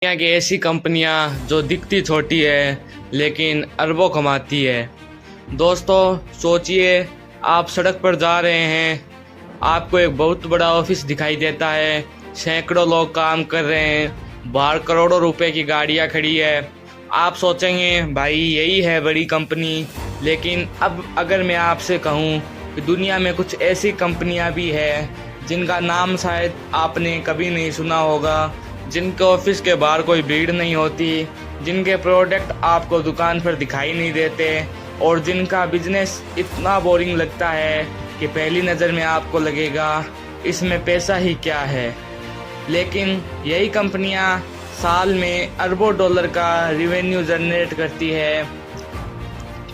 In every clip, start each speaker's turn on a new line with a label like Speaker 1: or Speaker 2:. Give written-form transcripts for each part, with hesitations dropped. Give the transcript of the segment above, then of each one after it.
Speaker 1: दुनिया की ऐसी कंपनियां जो दिखती छोटी है लेकिन अरबों कमाती है। दोस्तों सोचिए, आप सड़क पर जा रहे हैं, आपको एक बहुत बड़ा ऑफिस दिखाई देता है, सैकड़ों लोग काम कर रहे हैं, बाहर करोड़ों रुपए की गाड़ियां खड़ी है। आप सोचेंगे भाई यही है बड़ी कंपनी, लेकिन अब अगर मैं आपसे कहूं कि दुनिया में कुछ ऐसी कंपनियां भी है जिनका नाम शायद आपने कभी नहीं सुना होगा, जिनके ऑफिस के बाहर कोई भीड़ नहीं होती, जिनके प्रोडक्ट आपको दुकान पर दिखाई नहीं देते और जिनका बिजनेस इतना बोरिंग लगता है कि पहली नज़र में आपको लगेगा इसमें पैसा ही क्या है। लेकिन यही कंपनियां साल में अरबों डॉलर का रिवेन्यू जनरेट करती है।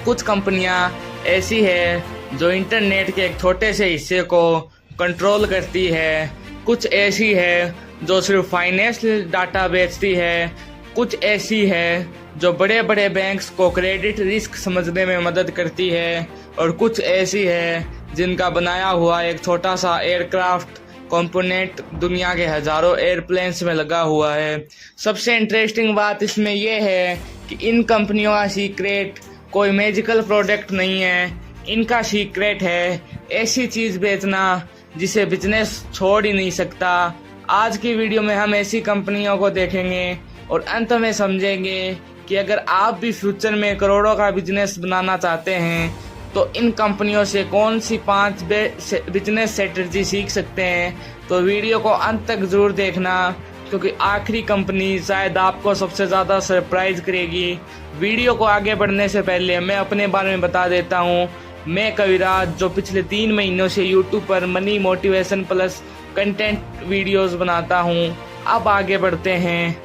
Speaker 1: कुछ कंपनियां ऐसी है जो इंटरनेट के एक छोटे से हिस्से को कंट्रोल करती है, कुछ ऐसी है जो सिर्फ फाइनेंशियल डाटा बेचती है, कुछ ऐसी है जो बड़े बड़े बैंक्स को क्रेडिट रिस्क समझने में मदद करती है, और कुछ ऐसी है जिनका बनाया हुआ एक छोटा सा एयरक्राफ्ट कंपोनेंट दुनिया के हजारों एयरप्लेन्स में लगा हुआ है। सबसे इंटरेस्टिंग बात इसमें यह है कि इन कंपनियों का सीक्रेट कोई मैजिकल प्रोडक्ट नहीं है, इनका सीक्रेट है ऐसी चीज़ बेचना जिसे बिजनेस छोड़ ही नहीं सकता। आज की वीडियो में हम ऐसी कंपनियों को देखेंगे और अंत में समझेंगे कि अगर आप भी फ्यूचर में करोड़ों का बिजनेस बनाना चाहते हैं तो इन कंपनियों से कौन सी 5 बिजनेस स्ट्रेटजी सीख सकते हैं। तो वीडियो को अंत तक जरूर देखना, क्योंकि आखिरी कंपनी शायद आपको सबसे ज़्यादा सरप्राइज करेगी। वीडियो को आगे बढ़ने से पहले मैं अपने बारे में बता देता हूँ। मैं कविराज, जो पिछले 3 महीनों से यूट्यूब पर money motivation plus content videos बनाता हूँ। अब आगे बढ़ते हैं।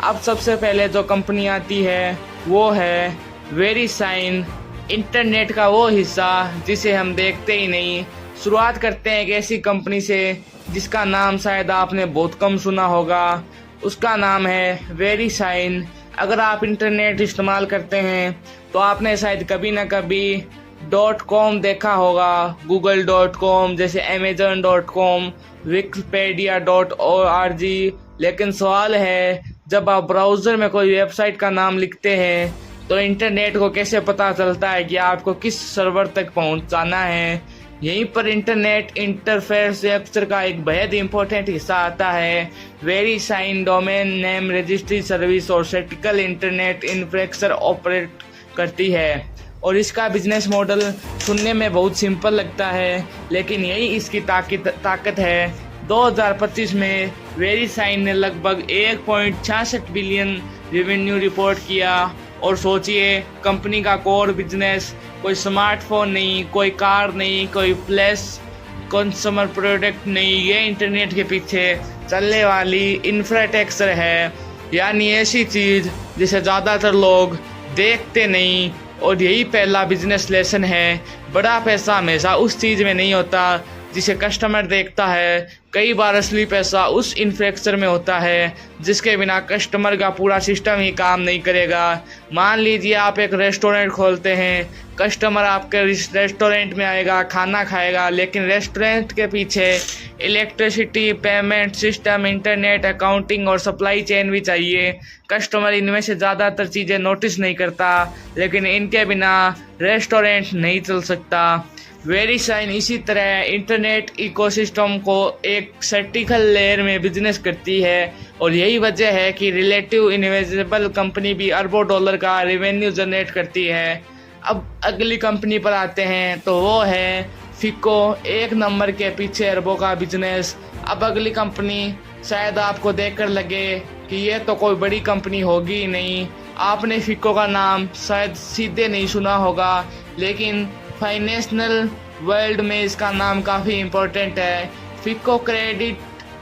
Speaker 1: अब सबसे पहले जो कंपनी आती है वो है वेरीसाइन, इंटरनेट का वो हिस्सा जिसे हम देखते ही नहीं। शुरुआत करते हैं एक ऐसी कंपनी से जिसका नाम शायद आपने बहुत कम सुना होगा, उसका नाम है वेरीसाइन। अगर आप इंटरनेट इस्तेमाल करते हैं तो आपने शायद कभी ना कभी .com देखा होगा, google.com, जैसे amazon.com, wikipedia.org। लेकिन सवाल है, जब आप ब्राउज़र में कोई वेबसाइट का नाम लिखते हैं तो इंटरनेट को कैसे पता चलता है कि आपको किस सर्वर तक पहुंचाना है। यहीं पर इंटरनेट इंटरफेस स्ट्रक्चर का एक बेहद इंपॉर्टेंट हिस्सा आता है। VeriSign domain name registry service और स्टैटिकल इंटरनेट इंफ्रास्ट्रक्चर ऑपरेट करती है, और इसका बिजनेस मॉडल सुनने में बहुत सिंपल लगता है, लेकिन यही इसकी ताकत है। 2025 में वेरीसाइन ने लगभग 1.66 बिलियन रेवेन्यू रिपोर्ट किया, और सोचिए कंपनी का कोर बिजनेस कोई स्मार्टफोन नहीं, कोई कार नहीं, कोई फ्लैश कंज्यूमर प्रोडक्ट नहीं, ये इंटरनेट के पीछे चलने वाली इंफ्रास्ट्रक्चर है, यानी ऐसी चीज़ जिसे ज़्यादातर लोग देखते नहीं। और यही पहला बिजनेस लेसन है, बड़ा पैसा हमेशा उस चीज़ में नहीं होता जिसे कस्टमर देखता है। कई बार असली पैसा उस इंफ्रास्ट्रक्चर में होता है जिसके बिना कस्टमर का पूरा सिस्टम ही काम नहीं करेगा। मान लीजिए आप एक रेस्टोरेंट खोलते हैं, कस्टमर आपके रेस्टोरेंट में आएगा, खाना खाएगा, लेकिन रेस्टोरेंट के पीछे electricity, payment system, internet, accounting और सप्लाई चेन भी चाहिए। कस्टमर इनमें से ज़्यादातर चीज़ें नोटिस नहीं करता, लेकिन इनके बिना रेस्टोरेंट नहीं चल सकता। वेरीसाइन इसी तरह इंटरनेट इकोसिस्टम को एक सर्टिकल लेयर में बिजनेस करती है, और यही वजह है कि रिलेटिव इनविजिबल कंपनी भी अरबों डॉलर का रेवेन्यू जनरेट करती है। अब अगली कंपनी पर आते हैं तो वो है फिको, एक नंबर के पीछे अरबों का बिजनेस। अब अगली कंपनी शायद आपको देखकर लगे कि ये तो कोई बड़ी कंपनी होगी ही नहीं। आपने फिको का नाम शायद सीधे नहीं सुना होगा, लेकिन फाइनेंशियल वर्ल्ड में इसका नाम काफ़ी इम्पोर्टेंट है। फिको क्रेडिट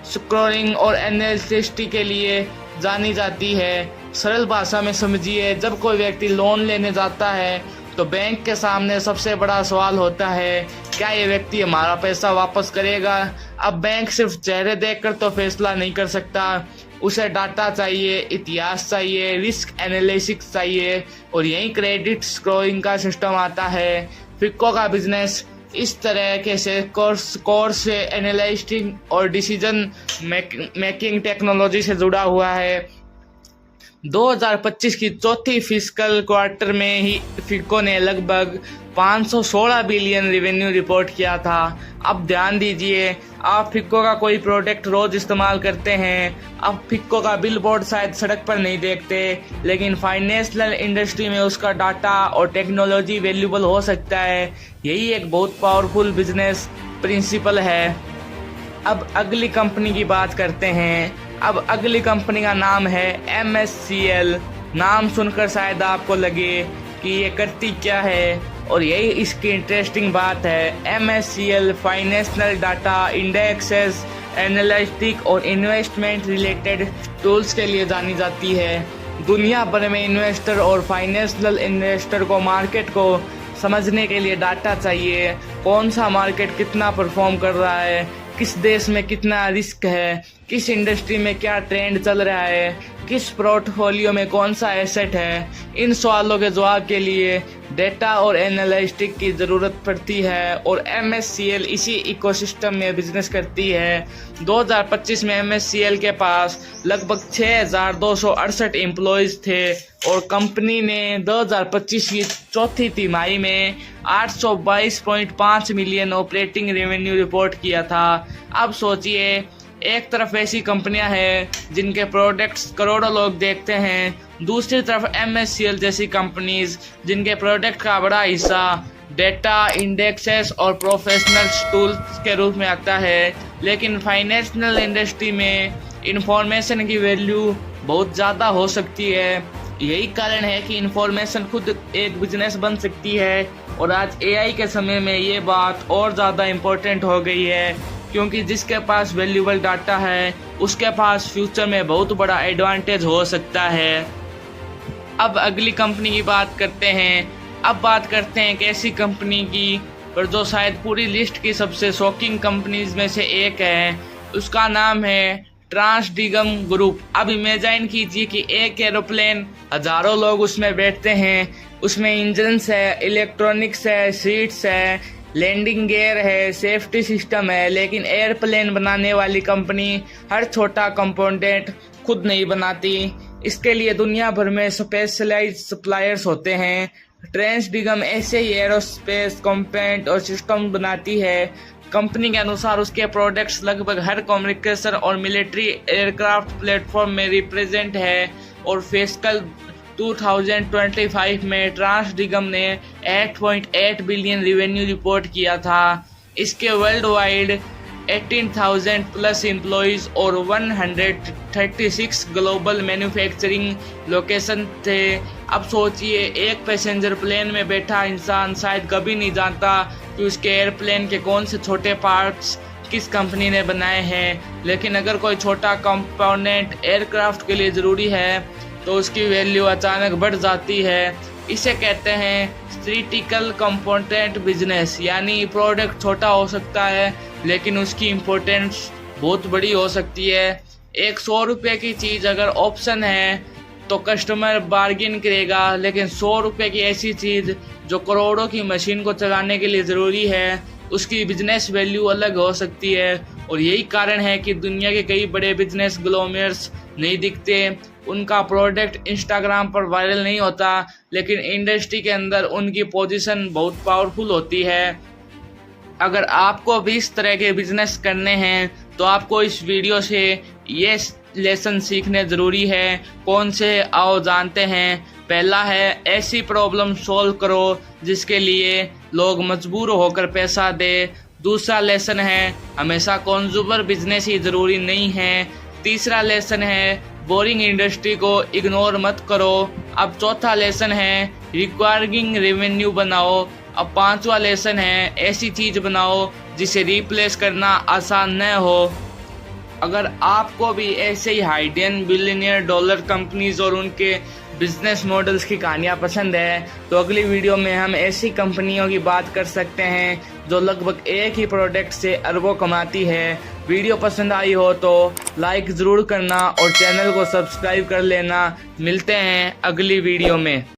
Speaker 1: स्कोरिंग और एनालिसिस के लिए जानी जाती है। सरल भाषा में समझिए, जब कोई व्यक्ति लोन लेने जाता है तो बैंक के सामने सबसे बड़ा सवाल होता है, क्या ये व्यक्ति हमारा पैसा वापस करेगा। अब बैंक सिर्फ चेहरे देखकर तो फैसला नहीं कर सकता, उसे डाटा चाहिए, इतिहास चाहिए, रिस्क एनालिसिस चाहिए, और यही क्रेडिट स्कोरिंग का सिस्टम आता है। फिको का बिजनेस इस तरह के से कोर्स से एनालिस्टिंग और डिसीजन मेकिंग टेक्नोलॉजी से जुड़ा हुआ है। 2025 की चौथी फिस्कल क्वार्टर में ही फिक्को ने लगभग 516 बिलियन रेवेन्यू रिपोर्ट किया था। अब ध्यान दीजिए, आप फिक्को का कोई प्रोडक्ट रोज इस्तेमाल करते हैं, अब फिक्को का बिलबोर्ड शायद सड़क पर नहीं देखते, लेकिन फाइनेंशियल इंडस्ट्री में उसका डाटा और टेक्नोलॉजी वैल्यूबल हो सकता है। यही एक बहुत पावरफुल बिजनेस प्रिंसिपल है। अब अगली कंपनी की बात करते हैं। अब अगली कंपनी का नाम है MSCL। नाम सुनकर शायद आपको लगे कि ये करती क्या है, और यही इसकी इंटरेस्टिंग बात है। MSCL financial data, indexes, analytic और इन्वेस्टमेंट रिलेटेड टूल्स के लिए जानी जाती है। दुनिया भर में इन्वेस्टर और फाइनेंशियल इन्वेस्टर को मार्केट को समझने के लिए डाटा चाहिए। कौन सा मार्केट कितना परफॉर्म कर रहा है, किस देश में कितना रिस्क है, किस इंडस्ट्री में क्या ट्रेंड चल रहा है, किस पोर्टफोलियो में कौन सा एसेट है। इन सवालों के जवाब के लिए डेटा और एनालिटिक्स की ज़रूरत पड़ती है, और MSCL इसी इकोसिस्टम में बिजनेस करती है। 2025 में MSCL के पास लगभग 6,268 एम्प्लॉयज़ थे, और कंपनी ने 2025 की चौथी तिमाही में 822.5 मिलियन ऑपरेटिंग रेवेन्यू रिपोर्ट किया था। अब सोचिए, एक तरफ ऐसी कंपनियां हैं जिनके प्रोडक्ट्स करोड़ों लोग देखते हैं, दूसरी तरफ MSCL जैसी कंपनीज जिनके प्रोडक्ट का बड़ा हिस्सा डेटा, इंडेक्सेस और प्रोफेशनल टूल्स के रूप में आता है। लेकिन फाइनेंशियल इंडस्ट्री में इंफॉर्मेशन की वैल्यू बहुत ज़्यादा हो सकती है। यही कारण है कि इंफॉर्मेशन खुद एक बिजनेस बन सकती है, और आज AI के समय में ये बात और ज़्यादा इम्पोर्टेंट हो गई है, क्योंकि जिसके पास वैल्यूबल डाटा है उसके पास फ्यूचर में बहुत बड़ा एडवांटेज हो सकता है। अब अगली कंपनी की बात करते हैं। अब बात करते हैं एक ऐसी कंपनी की पर जो शायद पूरी लिस्ट की सबसे शॉकिंग कंपनीज में से एक है। उसका नाम है ट्रांसडिगम ग्रुप। अब इमेजिन कीजिए कि एक एरोप्लेन, हजारों लोग उसमें बैठते हैं, उसमें इंजन्स है, इलेक्ट्रॉनिक्स है, सीट्स है, लैंडिंग गियर है, सेफ्टी सिस्टम है, लेकिन एयरप्लेन बनाने वाली कंपनी हर छोटा कंपोनेंट खुद नहीं बनाती। इसके लिए दुनिया भर में स्पेशलाइज्ड सप्लायर्स होते हैं। ट्रांसडिगम ऐसे ही एरोस्पेस कंपोनेंट और सिस्टम बनाती है। कंपनी के अनुसार उसके प्रोडक्ट्स लगभग हर कम्युनिकेशन और मिलिट्री एयरक्राफ्ट प्लेटफॉर्म में रिप्रेजेंट है, और फिस्कल 2025 में ट्रांसडिगम ने 8.8 बिलियन रेवेन्यू रिपोर्ट किया था। इसके वर्ल्ड वाइड 18,000 प्लस एम्प्लॉयज़ और 136 ग्लोबल मैन्युफैक्चरिंग लोकेशन थे। अब सोचिए, एक पैसेंजर प्लेन में बैठा इंसान शायद कभी नहीं जानता कि उसके एयरप्लेन के कौन से छोटे पार्ट्स किस कंपनी ने बनाए हैं, लेकिन अगर कोई छोटा कंपोनेंट एयरक्राफ्ट के लिए ज़रूरी है तो उसकी वैल्यू अचानक बढ़ जाती है। इसे कहते हैं क्रिटिकल कंपोनेंट बिजनेस, यानी प्रोडक्ट छोटा हो सकता है लेकिन उसकी इम्पोर्टेंस बहुत बड़ी हो सकती है। एक 100 रुपये की चीज़ अगर ऑप्शन है तो कस्टमर बार्गिन करेगा, लेकिन 100 रुपये की ऐसी चीज़ जो करोड़ों की मशीन को चलाने के लिए ज़रूरी है, उसकी बिजनेस वैल्यू अलग हो सकती है। और यही कारण है कि दुनिया के कई बड़े बिजनेस ग्लोमर्स नहीं दिखते, उनका प्रोडक्ट इंस्टाग्राम पर वायरल नहीं होता, लेकिन इंडस्ट्री के अंदर उनकी पोजीशन बहुत पावरफुल होती है। अगर आपको भी इस तरह के बिजनेस करने हैं तो आपको इस वीडियो से ये लेसन सीखने ज़रूरी है। कौन से, आओ जानते हैं। पहला है, ऐसी प्रॉब्लम सॉल्व करो जिसके लिए लोग मजबूर होकर पैसा दे। दूसरा लेसन है, हमेशा कंज्यूमर बिजनेस ही ज़रूरी नहीं है। तीसरा लेसन है, बोरिंग इंडस्ट्री को इग्नोर मत करो। अब चौथा लेसन है, रिक्वायरिंग रेवेन्यू बनाओ। अब पांचवा लेसन है, ऐसी चीज़ बनाओ जिसे रिप्लेस करना आसान न हो। अगर आपको भी ऐसे ही हाइडेन बिलियनियर डॉलर कंपनीज और उनके बिजनेस मॉडल्स की कहानियाँ पसंद है तो अगली वीडियो में हम ऐसी कंपनियों की बात कर सकते हैं जो लगभग एक ही प्रोडक्ट से अरबों कमाती है। वीडियो पसंद आई हो तो लाइक ज़रूर करना और चैनल को सब्सक्राइब कर लेना। मिलते हैं अगली वीडियो में।